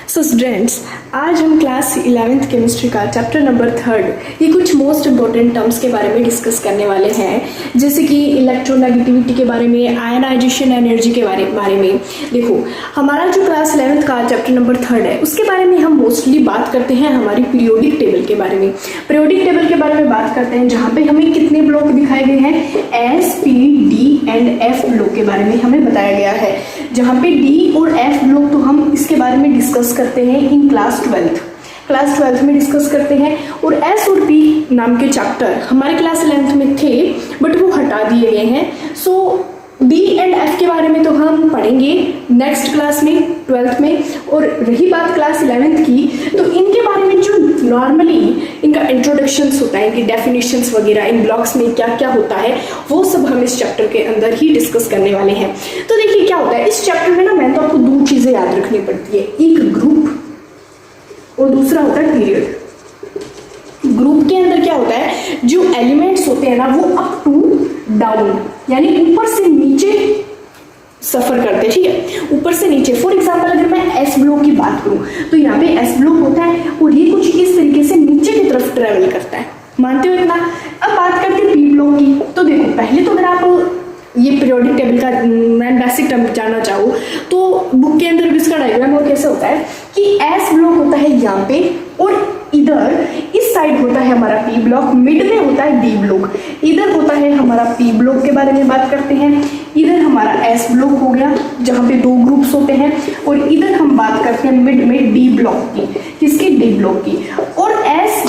So students, आज हम class 11th chemistry का चैप्टर नंबर 3 ये कुछ मोस्ट इम्पॉर्टेंट टर्म्स के बारे में डिस्कस करने वाले हैं, जैसे कि इलेक्ट्रोनेगेटिविटी के बारे में, आयनाइजेशन एनर्जी के बारे में। देखो, हमारा जो क्लास 11th का चैप्टर नंबर 3 है उसके बारे में हम मोस्टली बात करते हैं हमारी पीरियोडिक टेबल के बारे में। पीरियोडिक टेबल के बारे में बात करते हैं जहाँ पे हमें कितने ब्लॉक दिखाए गए हैं, S, P, D and F block के बारे में हमें बताया गया है। जहाँ पे डी और एफ ब्लॉक तो हम इसके बारे में डिस्कस करते हैं इन क्लास 12th में डिस्कस करते हैं। और एस और पी नाम के चैप्टर हमारे क्लास 11th में थे बट वो हटा दिए गए हैं। सो डी एंड एफ के बारे में तो हम पढ़ेंगे नेक्स्ट क्लास में 12th में। और रही बात क्लास 11th की, तो इनके बारे में जो नॉर्मली इनका इंट्रोडक्शंस होता है, इनकी डेफिनेशंस वगैरह, इन ब्लॉक्स में क्या क्या होता है, वो सब हम इस चैप्टर के अंदर ही डिस्कस करने वाले हैं। तो देखिए क्या होता है इस चैप्टर में ना, मैं तो आपको दो चीजें याद रखनी पड़ती है, एक ग्रुप और दूसरा होता है पीरियड। ग्रुप के अंदर क्या होता है, जो एलिमेंट्स होते हैं ना वो अप टू डाउन यानी ऊपर से नीचे सफर करते हैं, ठीक है, ऊपर से नीचे। फॉर एग्जांपल अगर मैं एस ब्लॉक की बात करूं तो यहाँ पे एस ब्लॉक होता है और ये कुछ इस तरीके से नीचे की तरफ ट्रेवल करता है, मानते हो इतना। अब बात करते हैं पी ब्लॉक की। तो देखो, पहले तो अगर आप ये पीरियोडिक टेबल का मैं बेसिक टर्म जानना चाहूँ तो बुक के अंदर भी इसका डायग्राम और कैसे होता है कि एस ब्लॉक होता है यहाँ पे और इधर इस साइड होता है हमारा पी ब्लॉक, मिड में होता है डी ब्लॉक, इधर होता है हमारा पी ब्लॉक के बारे में बात करते हैं, इधर हमारा एस ब्लॉक हो गया जहाँ पे दो ग्रुप्स होते हैं, और इधर हम बात करते हैं मिड में डी ब्लॉक की, किसकी, डी ब्लॉक की। और एस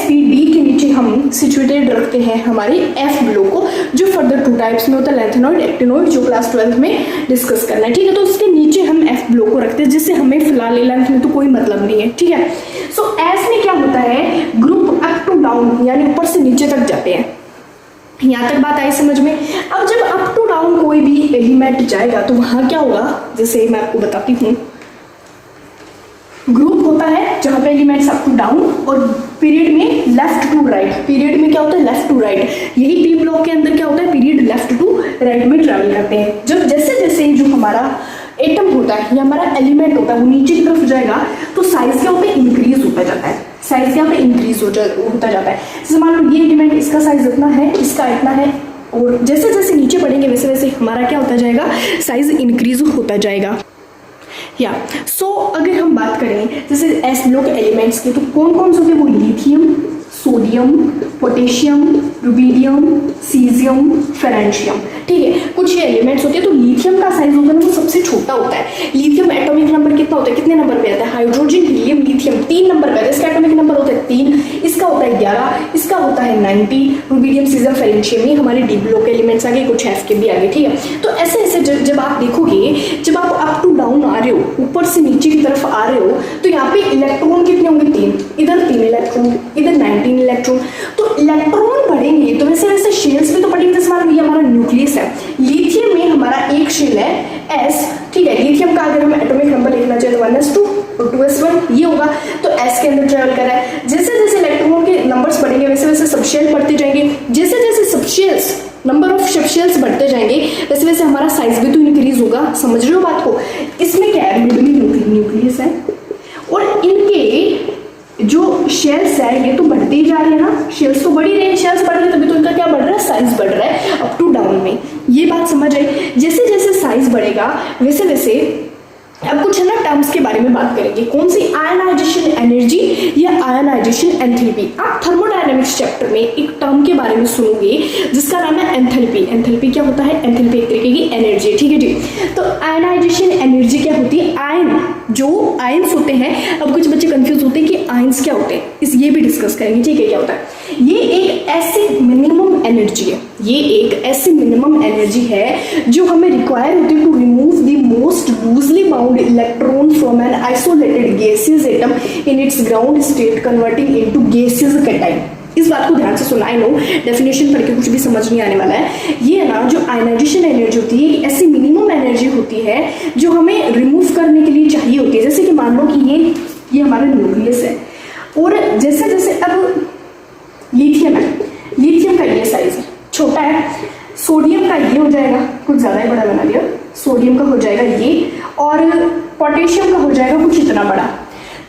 पी डी के नीचे हम सिचुएटेड रखते हैं हमारे एफ ब्लॉक को, जो फर्दर 2 टाइप्स में होता है, लेंथेनॉइड, एक्टिनॉइड, जो क्लास 12th में डिस्कस करना है, ठीक है। तो उसके नीचे हम एफ ब्लॉक को रखते हैं, जिससे हमें फिलहाल लेंथ में तो कोई मतलब नहीं है, ठीक है। सो एस में क्या होता है, ग्रुप अप टू डाउन यानी ऊपर से नीचे तक जाते हैं। यहाँ तक बात आई समझ में। अब जब अप टू डाउन कोई भी एलिमेंट जाएगा तो वहां क्या होगा, जैसे मैं आपको बताती हूँ, ग्रुप होता है जहां पे एलिमेंट्स अप टू डाउन, और पीरियड में लेफ्ट टू राइट। पीरियड में क्या होता है, लेफ्ट टू राइट। यही पी ब्लॉक के अंदर क्या होता है, पीरियड लेफ्ट टू राइट में ट्रैवल करते हैं। जब जैसे जैसे जो हमारा एटम होता है या हमारा एलिमेंट होता है वो नीचे की तरफ जाएगा तो साइज क्या होता है, इंक्रीज होता जाता है। साइज क्या होता है, इंक्रीज होता जाता है। जैसे मान लो ये एलिमेंट, इसका साइज इतना है, इसका इतना है, और जैसे जैसे नीचे बढ़ेंगे वैसे वैसे हमारा क्या होता जाएगा, साइज इंक्रीज होता जाएगा। या सो अगर हम बात करें जैसे एस ब्लॉक एलिमेंट्स की, तो कौन कौन से होते हैं वो, lithium, sodium, potassium, rubidium, caesium, francium, ठीक है। कुछ ये एलिमेंट्स होते हैं। तो लिथियम का साइज होता है ना वो सबसे छोटा होता है। लिथियम एटॉमिक नंबर कितना होता है, कितने नंबर पे आता है, हाइड्रोजन, हीलियम, लिथियम 3 नंबर पे आता है। इसका एटॉमिक नंबर होता है 3, इसका होता है 11, इसका होता है 90। रुबीडियम, सीजियम, फेरेंशियम ये हमारे डी ब्लॉक एलिमेंट्स आगे, कुछ एफ के भी आगे, ठीक है। तो ऐसे ऐसे जब आप देखोगे, जब आप अप टू डाउन आ रहे हो, ऊपर से नीचे की तरफ आ रहे हो, तो यहाँ पे इलेक्ट्रॉन कितने होंगे, 3, इधर 3 इलेक्ट्रॉन, इधर 19 इलेक्ट्रॉन। तो इलेक्ट्रॉन बढ़ेंगे तो वैसे वैसे शेल्स भी तो बढ़ेंगे। जैसे मान लो ये हमारा न्यूक्लियस है, लिथियम में हमारा एक शेल है एस, ठीक है। लिथियम का अगर हम एटॉमिक नंबर लिखना चाहे तो 1s2 और 2s1 ये होगा, तो एस के अंदर ट्रेवल कर रहा है। जैसे जैसे इलेक्ट्रॉन के नंबर्स बढ़ेंगे वैसे वैसे सबशेल बढ़ते जाएंगे। जैसे जैसे सबशेल्स, नंबर ऑफ सबशेल्स बढ़ते जाएंगे वैसे वैसे हमारा साइज भी तो इंक्रीज होगा। समझ रहे हो बात को। इसमें क्या है, मिड में न्यूक्लियस है और इनके जो शेल्स है ये तो बढ़ते ही जा रहे हैं ना, शेल्स तो बढ़ ही रहे हैं, शेल्स बढ़ रहे हैं तभी तो इनका क्या बढ़ रहा है, साइज बढ़ रहा है अप टू डाउन में। ये बात समझ आई। जैसे जैसे साइज बढ़ेगा वैसे वैसे अब कुछ है ना टर्म्स के बारे में बात करेंगे। कौन सी, आयनाइजेशन एनर्जी या आयनाइजेशन एंथैल्पी। आप थर्मोडायनेमिक्स चैप्टर में एक टर्म के बारे में सुनोगे जिसका नाम है एंथैल्पी। एंथैल्पी क्या होता है, एंथैल्पी एक तरीके की एनर्जी, ठीक है जी। तो आयनाइजेशन एनर्जी क्या होती है, आयन, जो आयंस होते हैं। अब कुछ बच्चे कंफ्यूज होते हैं कि आयंस क्या होते हैं, ये भी डिस्कस करेंगे, ठीक है। क्या होता है, ये एक ऐसी मिनिमम एनर्जी है, ये एक ऐसी मिनिमम एनर्जी है जो हमें रिक्वायर होती है to remove the most loosely bound electron from an isolated gaseous atom in its ground state converting into gaseous cation. इस बात को ध्यान से सुना, आई नो डेफिनेशन पढ़ के कुछ भी समझ नहीं आने वाला है। ये है ना जो आयनाइजेशन एनर्जी होती है, ये ऐसी मिनिमम एनर्जी होती है जो हमें रिमूव करने के लिए चाहिए होती है। जैसे कि मान लो कि ये हमारा न्यूक्लियस है और जैसे जैसे अब लिथियम है, लिथियम का ये साइज छोटा है, सोडियम का ये हो जाएगा, कुछ ज्यादा ही बड़ा बना दिया, सोडियम का हो जाएगा ये, और पोटेशियम का हो जाएगा कुछ इतना बड़ा।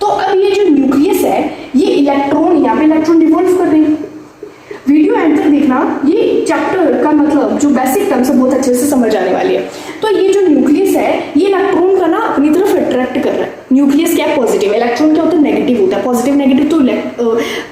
तो अब ये जो न्यूक्लियस है, ये इलेक्ट्रॉन, यहाँ पे इलेक्ट्रॉन रिवॉल्व कर रहे हैं। वीडियो एंड तक देखना, ये चैप्टर का मतलब जो बेसिक टर्म्स है बहुत अच्छे से समझ आने वाली है। तो ये जो न्यूक्लियस है, ये इलेक्ट्रॉन का ना अपनी तरफ अट्रैक्ट कर रहा है। न्यूक्लियस क्या है? पॉजिटिव। इलेक्ट्रॉन क्या होता है? नेगेटिव होता है। पॉजिटिव नेगेटिव तो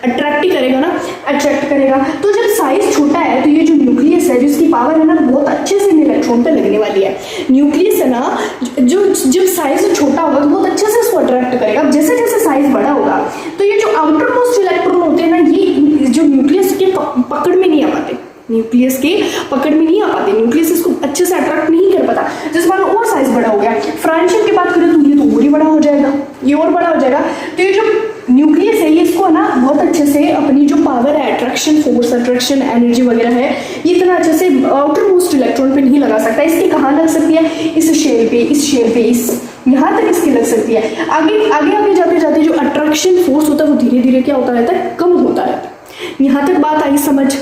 अट्रैक्ट ही करेगा ना, अट्रैक्ट करेगा। तो जब साइज छोटा है तो ये जो न्यूक्लियस है, जिसकी पावर है ना बहुत अच्छे से इलेक्ट्रॉन पे लगने वाली है। न्यूक्लियस है ना, जो जब साइज छोटा होगा तो बहुत अच्छे से इसको अट्रैक्ट करेगा। अब जैसे जैसे साइज बड़ा होगा तो ये जो आउटर मोस्ट इलेक्ट्रॉन होते हैं ना, ये जो न्यूक्लियस के पकड़ में नहीं आ पाते, न्यूक्लियस के पकड़ में नहीं आ पाते, न्यूक्लियस इसको अच्छे से अट्रैक्ट नहीं कर पाता। जिस बार और साइज बड़ा हो गया, फ्रैक्शन की बात करें तो ये तो और ही बड़ा हो जाएगा, ये और बड़ा हो जाएगा। तो ये जो न्यूक्लियस है, ये इसको ना बहुत अच्छे से अपनी जो पावर है, अट्रैक्शन फोर्स, अट्रैक्शन एनर्जी वगैरह है, ये इतना अच्छे से आउटर मोस्ट इलेक्ट्रॉन पे नहीं लगा सकता। इसकी कहाँ लग सकती है? इस शेल पे, इस शेल पे, इस यहाँ तक इसकी लग सकती है। आगे आगे आगे जाते जाते जो अट्रैक्शन फोर्स होता है वो धीरे धीरे क्या होता रहता है? कम होता रहता है। यहाँ तक बात आई समझ?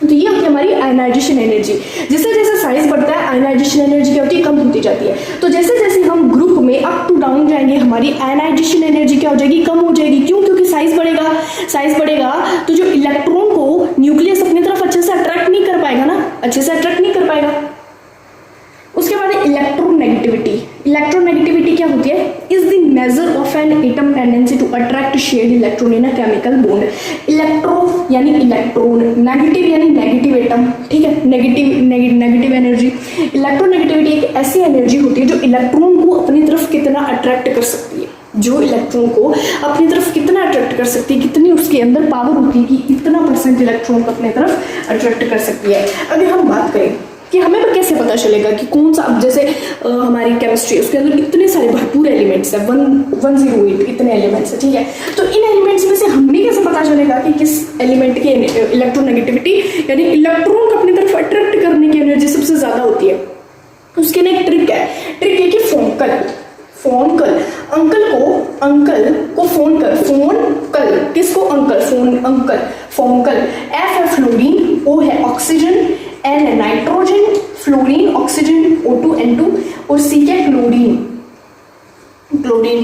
तो ये होती है हमारी आयनाइजेशन एनर्जी। जैसे जैसे साइज बढ़ता है, आयनाइजेशन एनर्जी क्या होती है? कम होती जाती है। तो जैसे जैसे हम ग्रुप में अप टू डाउन जाएंगे, हमारी आयनाइजेशन एनर्जी क्या हो जाएगी? कम हो जाएगी। क्यों? क्योंकि साइज बढ़ेगा। साइज बढ़ेगा तो जो इलेक्ट्रॉन को न्यूक्लियस अपनी तरफ अच्छे से अट्रैक्ट नहीं कर पाएगा ना, अच्छे से अट्रैक्ट नहीं कर पाएगा। उसके बाद इलेक्ट्रोनेगेटिविटी। इलेक्ट्रोनेगेटिविटी क्या होती है? Is the measure of an atom tendency to attract shared electron in a chemical bond. Electro यानी इलेक्ट्रॉन, नेगेटिव यानी नेगेटिव एटम, ठीक है, नेगेटिव एनर्जी। इलेक्ट्रोनेगेटिविटी एक ऐसी एनर्जी होती है जो इलेक्ट्रॉन को अपनी तरफ कितना अट्रैक्ट कर सकती है, जो इलेक्ट्रॉन को अपनी तरफ कितना अट्रैक्ट कर सकती है, कितनी उसके अंदर पावर होती है कि इतना % इलेक्ट्रॉन को अपनी तरफ अट्रैक्ट कर सकती है। अगर हम बात करें कि हमें कैसे पता चलेगा कि कौन सा, अब जैसे हमारी केमिस्ट्री, उसके अंदर इतने सारे भरपूर एलिमेंट्स है, 108 इतने एलिमेंट्स है, ठीक है। तो इन एलिमेंट्स में से हमें कैसे पता चलेगा कि किस एलिमेंट की इलेक्ट्रोनेगेटिविटी यानी इलेक्ट्रॉन को अपनी तरफ अट्रैक्ट करने की एनर्जी सबसे ज्यादा होती है? उसके लिए एक ट्रिक है। ट्रिक है कि फोन कल अंकल को फोन कल, किसको? Uncle, phone call. एफ है फ्लोरीन, ओ है ऑक्सीजन, एन है nitrogen, fluorine, oxygen, O2 N2 और सी क्या? क्लोरीन,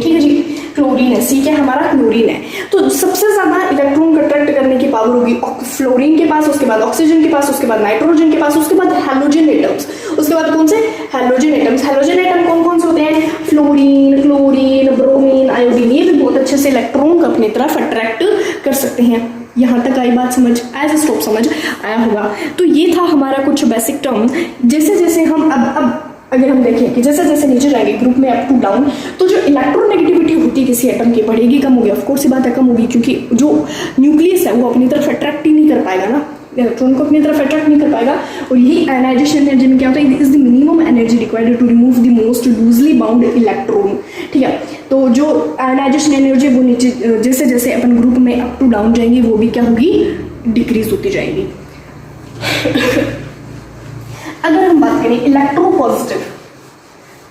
ठीक है जी, क्लोरीन है। सी क्या? हमारा क्लोरीन है। तो सबसे ज्यादा इलेक्ट्रॉन को अट्रैक्ट करने की पावर होगी फ्लोरीन के पास, उसके बाद ऑक्सीजन के पास, उसके बाद नाइट्रोजन के पास, उसके बाद हैलोजन एटम्स। उसके बाद कौन से? Halogen atoms. हैलोजन एटम कौन कौन से होते हैं? Fluorine, chlorine, bromine, iodine. ये भी बहुत अच्छे से इलेक्ट्रॉन को अपनी तरफ अट्रैक्ट कर सकते हैं। यहाँ तक आई बात समझ? एज स्टॉप समझ आया होगा। तो ये था हमारा कुछ बेसिक टर्म। जैसे जैसे हम अब अगर हम देखें कि जैसे जैसे नीचे जाएंगे ग्रुप में अप टू डाउन, तो जो इलेक्ट्रोनेगेटिविटी होती है किसी एटम की, बढ़ेगी कम होगी? ऑफ कोर्स ये बात है, कम होगी, क्योंकि जो न्यूक्लियस है वो अपनी तरफ अट्रैक्ट ही नहीं कर पाएगा ना, इलेक्ट्रॉन को अपनी तरफ अट्रैक्ट नहीं कर पाएगा। और यही आयनाइजेशन एनर्जी में क्या होता है? Is the minimum energy required to remove the most loosely bound electron, ठीक है। तो जो आयनाइजेशन एनर्जी वो नीचे जैसे जैसे अपन ग्रुप में अप टू डाउन जाएंगे वो भी क्या होगी? डिक्रीज होती जाएगी। अगर हम बात करें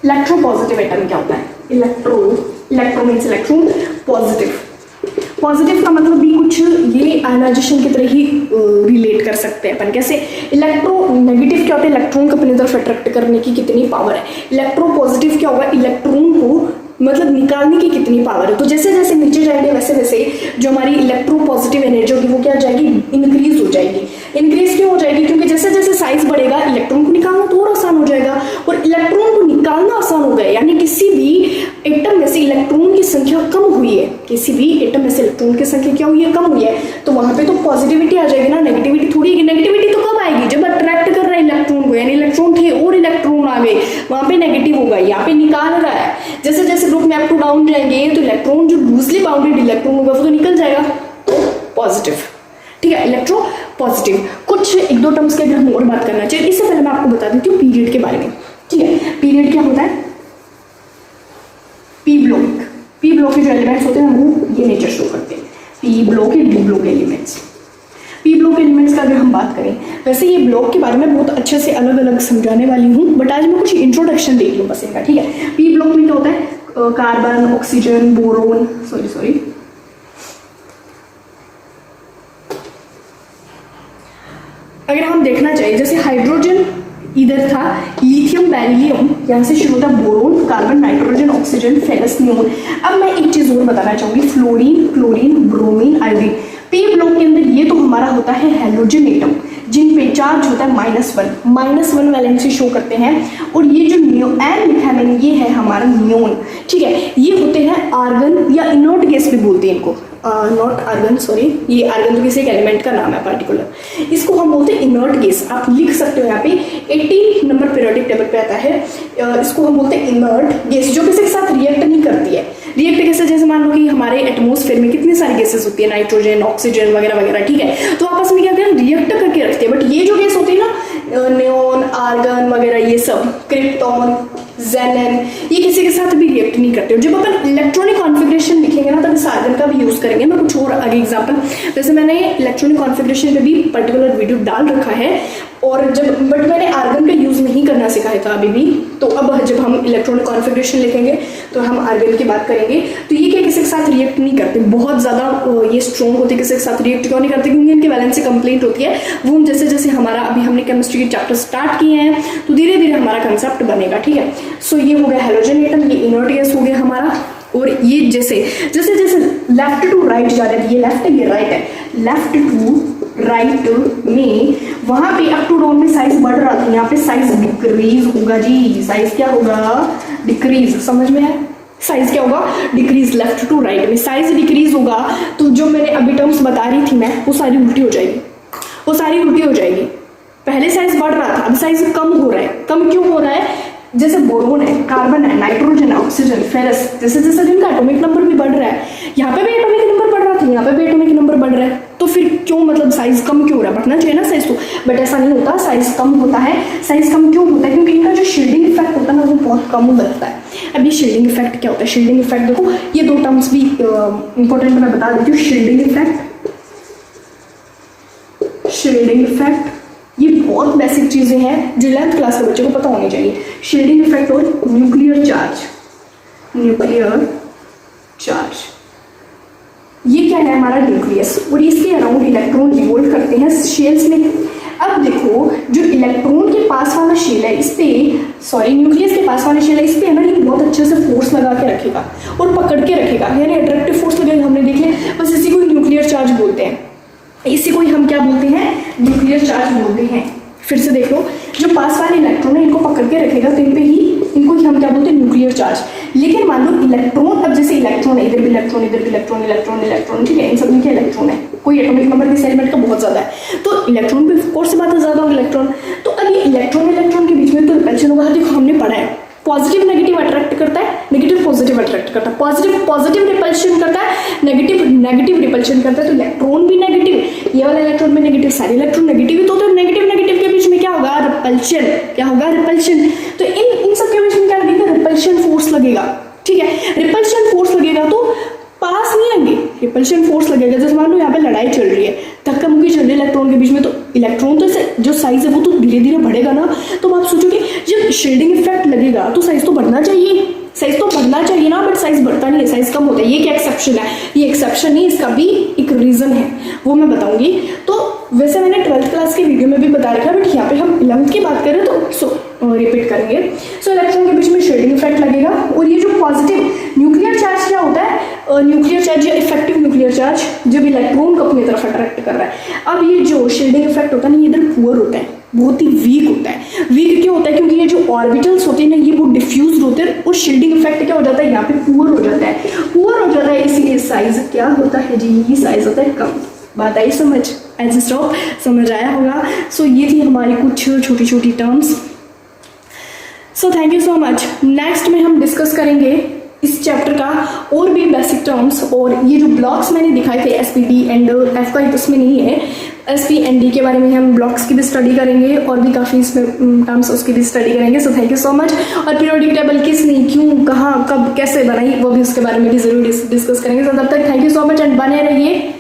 इलेक्ट्रोपॉजिटिव एटम क्या होता है? इलेक्ट्रो मीन्स इलेक्ट्रॉन, पॉजिटिव का मतलब भी कुछ ये आयनाइजेशन की तरह ही रिलेट कर सकते हैं अपन। कैसे? इलेक्ट्रोनेगेटिव क्या होता है? इलेक्ट्रॉन को अपनी तरफ अट्रैक्ट करने की कितनी पावर है। इलेक्ट्रोपॉजिटिव क्या होगा? इलेक्ट्रॉन को मतलब निकालने की कितनी पावर है। तो जैसे जैसे नीचे जाएंगे वैसे वैसे जो हमारी इलेक्ट्रोपॉजिटिव एनर्जी होगी वो क्या हो जाएगी? इंक्रीज हो जाएगी। इंक्रीज क्यों हो जाएगी? क्योंकि जैसे जैसे साइज बढ़ेगा इलेक्ट्रॉन को निकालना तो और आसान हो जाएगा, और इलेक्ट्रॉन को निकालना आसान हो गया, यानी किसी भी एटम में से इलेक्ट्रॉन की संख्या कम हुई है, किसी भी एटम में से इलेक्ट्रॉन की संख्या क्या हुई है? कम हुई है। तो वहां पे तो पॉजिटिविटी आ जाएगी ना, नेगेटिविटी थोड़ी है। नेगेटिविटी तो कब आएगी? जब अट्रैक्ट कर रहा है इलेक्ट्रॉन को, यानी इलेक्ट्रॉन थे और इलेक्ट्रॉन आ गए, वहां पे नेगेटिव होगा। यहाँ पे निकाल रहा है। जैसे जैसे ग्रुप में अप टू डाउन जाएंगे तो इलेक्ट्रॉन जो लूजली बाउंडेड इलेक्ट्रॉन होगा वो तो निकल जाएगा, पॉजिटिव, ठीक है, इलेक्ट्रो पॉजिटिव। कुछ एक दो टर्म्स के अगर हम और बात करना चाहिए, इससे पहले मैं आपको बता देती हूँ पीरियड के बारे में, ठीक है। पीरियड क्या होता है? पी ब्लॉक के जो एलिमेंट्स होते हैं वो ये नेचर शो करते हैं, पी ब्लॉक या D block elements. P block elements का अगर हम बात करें, वैसे ये ब्लॉक के बारे में बहुत अच्छे से अलग अलग समझाने वाली हूँ, बट आज मैं कुछ इंट्रोडक्शन देख लूँ बस इनका, ठीक है। पी ब्लॉक में क्या होता है? कार्बन, ऑक्सीजन, बोरोन, सॉरी अगर हम देखना चाहिए, जैसे हाइड्रोजन इधर था लिथियम बेरिलियम, यहाँ से शुरू होता boron, carbon, nitrogen, oxygen, ferrous, neon. अब मैं एक चीज़ और बताना चाहूँगी, fluorine, chlorine, bromine, iodine. P block के अंदर ये तो हमारा होता है हैलोजन एटम, जिन पे चार्ज होता है -1 वैलेंसी शो करते हैं। और ये जो एन लिखा है मैंने, ये है हमारा नियोन, ठीक है। ये होते हैं आर्गन या इनर्ट गैस भी बोलते हैं इनको, नॉट आर्गन, सॉरी, ये आर्गन तो किसी एक एलिमेंट का नाम है पर्टिकुलर, इसको हम बोलते हैं इनर्ट गैस। आप लिख सकते हो यहाँ पे 80 नंबर पीरियोडिक टेबल पे आता है, इसको हम बोलते हैं इनर्ट गैस, जो किसी के साथ रिएक्ट नहीं करती है। रिएक्ट कैसे, जैसे मान लो कि हमारे एटमॉस्फेयर में कितनी सारी गैसेस होती है, नाइट्रोजन, ऑक्सीजन वगैरह वगैरह, ठीक है, तो आपस में क्या करते हैं, रिएक्ट करके रखते हैं। बट ये जो गैस होती है ना, नियोन, आर्गन वगैरह, ये सब क्रिप्टॉन, जेनन, ये किसी के साथ भी रिएक्ट नहीं करते। जब अपन इलेक्ट्रॉनिक कॉन्फ़िगरेशन लिखेंगे ना, तब इस आर्गन का भी यूज करेंगे। मैं कुछ और आगे एग्जांपल, वैसे मैंने इलेक्ट्रॉनिक कॉन्फ़िगरेशन पे भी पर्टिकुलर वीडियो डाल रखा है, और जब बट मैंने आर्गन का यूज नहीं करना सिखाया था अभी भी। तो अब जब हम इलेक्ट्रॉनिक कॉन्फ़िगरेशन लिखेंगे तो हम आर्गन की बात करेंगे। तो ये क्या किसी के साथ रिएक्ट नहीं करते, बहुत ज़्यादा ये स्ट्रॉन्ग होते, किसी के साथ रिएक्ट क्यों नहीं करते, क्योंकि इनकी वैलेंसी कंप्लीट होती है। वो हम जैसे जैसे हमारा अभी हमने केमिस्ट्री के चैप्टर स्टार्ट किए हैं, तो धीरे धीरे हमारा कंसेप्ट बनेगा, ठीक है। सो ये हो गया हैलोजन एटम, ये इनर्ट गैस हो गया हमारा। और ये जैसे जैसे जैसे लेफ्ट टू राइट जा रहे हैं, ये लेफ्ट है, ये राइट है, लेफ्ट टू राइट में वहां पे अप टू डाउन में साइज बढ़ रहा था, यहाँ पे साइज डिक्रीज होगा जी। साइज क्या होगा, डिक्रीज, समझ में है, साइज क्या होगा, डिक्रीज। लेफ्ट टू राइट में साइज डिक्रीज होगा, तो जो मैंने अभी टर्म्स बता रही थी मैं, वो सारी उल्टी हो जाएगी, वो सारी उल्टी हो जाएगी। पहले साइज बढ़ रहा था, अब साइज कम हो रहा है। कम क्यों हो रहा है, जैसे बोरोन है, कार्बन है, नाइट्रोजन है, ऑक्सीजन, फेरस, जैसे जैसे जिनका एटॉमिक नंबर भी बढ़ रहा है, यहाँ पे भी एटॉमिक नंबर बढ़ रहा था, यहाँ पे भी एटॉमिक नंबर बढ़ रहा है, तो फिर क्यों, मतलब साइज कम क्यों हो रहा है, बढ़ना चाहिए ना साइज तो। बट ऐसा नहीं होता, साइज कम होता है। साइज कम क्यों होता है, क्योंकि इनका जो शील्डिंग इफेक्ट होता है ना, वो बहुत कम लगता है। अब ये शील्डिंग इफेक्ट क्या होता है, शील्डिंग इफेक्ट देखो, ये दो टर्म्स भी इंपॉर्टेंट मैं बता देती हूँ। शील्डिंग इफेक्ट, शील्डिंग इफेक्ट, ये बहुत बेसिक चीजें हैं जो 11th क्लास के बच्चे को पता होनी चाहिए। शील्डिंग इफेक्ट और न्यूक्लियर चार्ज, न्यूक्लियर चार्ज, ये क्या है हमारा न्यूक्लियस, और इसके अराउंड इलेक्ट्रॉन रिवोल्ट करते हैं शेल्स में। अब देखो, जो इलेक्ट्रॉन के पास वाला शेल है, इस पे, सॉरी, न्यूक्लियस के पास वाला शेल है, इस पे है ना, ये बहुत अच्छे से फोर्स लगा के रखेगा और पकड़ के रखेगा, यानी अट्रैक्टिव फोर्स लगेगा। हमने देख लिया, बस इसी को न्यूक्लियर चार्ज बोलते हैं, इसी को हम क्या बोलते हैं, न्यूक्लियर चार्ज बोलते हैं। फिर से देख लो, जो पास वाले इलेक्ट्रॉन है, इनको पकड़ के रखेगा, तो इन पे ही, इनको ही हम क्या बोलते हैं, न्यूक्लियर चार्ज। लेकिन मान लो इलेक्ट्रॉन, अब जैसे इलेक्ट्रॉन है, इधर भी इलेक्ट्रॉन, इधर भी इलेक्ट्रॉन, इलेक्ट्रॉन, इलेक्ट्रॉन, ठीक है, इन सब में क्या इलेक्ट्रॉन है, कोई एटॉमिक नंबर किसी एलिमेंट का बहुत ज्यादा है, तो इलेक्ट्रॉन पे कोर्स से बात है ज्यादा होगा इलेक्ट्रॉन। तो अब ये इलेक्ट्रॉन इलेक्ट्रॉन के बीच में तो रिपल्शन होगा। देखो हमने पढ़ा है, पॉजिटिव नेगेटिव अट्रैक्ट करता है, नेगेटिव पॉजिटिव अट्रैक्ट करता है, पॉजिटिव पॉजिटिव रिपल्शन करता है, नेगेटिव नेगेटिव रिपल्शन करता है। तो इलेक्ट्रॉन भी नेगेटिव, ये वाला इलेक्ट्रॉन भी नेगेटिव, सारे इलेक्ट्रॉन नेगेटिव ही, तो नेगेटिव नेगेटिव के बीच में क्या होगा, रिपल्शन। क्या होगा, रिपल्शन। तो इन सब के बीच में क्या लगेगा, रिपल्शन फोर्स लगेगा, ठीक है। रिपल्शन फोर्स लगेगा तो पास नहीं आएंगे, रिपल्शन फोर्स लगेगा। जैसे मान लो यहाँ पे लड़ाई चल रही है, धक्का मुक्की चल रही है इलेक्ट्रॉन के बीच में, तो इलेक्ट्रॉन तो जो साइज है वो तो धीरे धीरे बढ़ेगा ना। तो आप सोचोगे जब शील्डिंग इफेक्ट लगेगा तो साइज तो बढ़ना चाहिए, साइज तो बढ़ना चाहिए ना, बट साइज बढ़ता नहीं है, साइज कम होता है। ये क्या एक्सेप्शन है, ये एक्सेप्शन नहीं, इसका भी एक रीजन है, वो मैं बताऊंगी। तो वैसे मैंने 12th क्लास के वीडियो में भी बता रखा है, बट यहाँ पे हम 11th की बात करें तो रिपीट करेंगे। सो इलेक्ट्रॉन के बीच में शील्डिंग इफेक्ट लगेगा। और ये जो पॉजिटिव न्यूक्लियर चार्ज क्या होता है, न्यूक्लियर चार्ज या इफेक्टिव न्यूक्लियर चार्ज, जब इलेक्ट्रॉन को अपनी तरफ अट्रैक्ट कर रहा है। अब ये जो शील्डिंग इफेक्ट होता है ना, ये इधर पुअर होता है, बहुत ही वीक होता है। वीक क्यों होता है, क्योंकि ये जो ऑर्बिटल्स होते हैं ना, ये बहुत डिफ्यूज होते हैं, और शील्डिंग इफेक्ट क्या हो जाता है, यहाँ पे पुअर हो जाता है, पुअर हो जाता है, इसीलिए साइज क्या होता है जी, साइज होता है कम। बात आई समझ, एज स्टॉप समझ आया होगा। सो ये थी हमारी कुछ छोटी छोटी terms. So thank you so much. Next में हम डिस्कस करेंगे इस चैप्टर का और भी बेसिक टर्म्स, और ये जो ब्लॉक्स मैंने दिखाए थे एसपी एंड एफ का इसमें नहीं है, एसपी एंड डी के बारे में हम ब्लॉक्स की भी स्टडी करेंगे, और भी काफ़ी इसमें टर्म्स उसकी भी स्टडी करेंगे। So thank you so much. और पीरियोडिक टेबल किसने, क्यों, कहाँ, कब, कैसे बनाई, वो भी उसके बारे में भी जरूर डिस्कस करेंगे। तो तब तक thank you so much and बने रहिए।